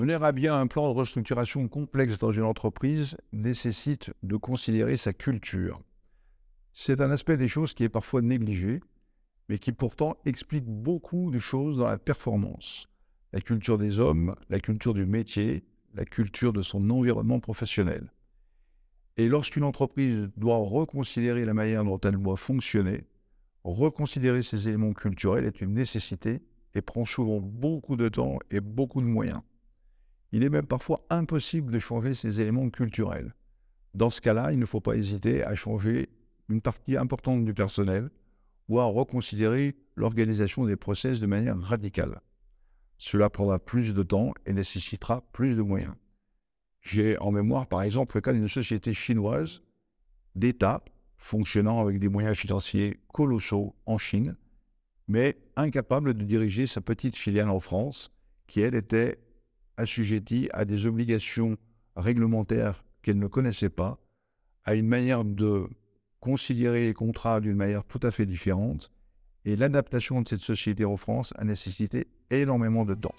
Mener à bien un plan de restructuration complexe dans une entreprise nécessite de considérer sa culture. C'est un aspect des choses qui est parfois négligé, mais qui pourtant explique beaucoup de choses dans la performance. La culture des hommes, la culture du métier, la culture de son environnement professionnel. Et lorsqu'une entreprise doit reconsidérer la manière dont elle doit fonctionner, reconsidérer ces éléments culturels est une nécessité et prend souvent beaucoup de temps et beaucoup de moyens. Il est même parfois impossible de changer ces éléments culturels. Dans ce cas-là, il ne faut pas hésiter à changer une partie importante du personnel ou à reconsidérer l'organisation des process de manière radicale. Cela prendra plus de temps et nécessitera plus de moyens. J'ai en mémoire, par exemple, le cas d'une société chinoise d'État fonctionnant avec des moyens financiers colossaux en Chine, mais incapable de diriger sa petite filiale en France, qui, elle, était assujettie à des obligations réglementaires qu'elle ne connaissait pas, à une manière de considérer les contrats d'une manière tout à fait différente, et l'adaptation de cette société en France a nécessité énormément de temps.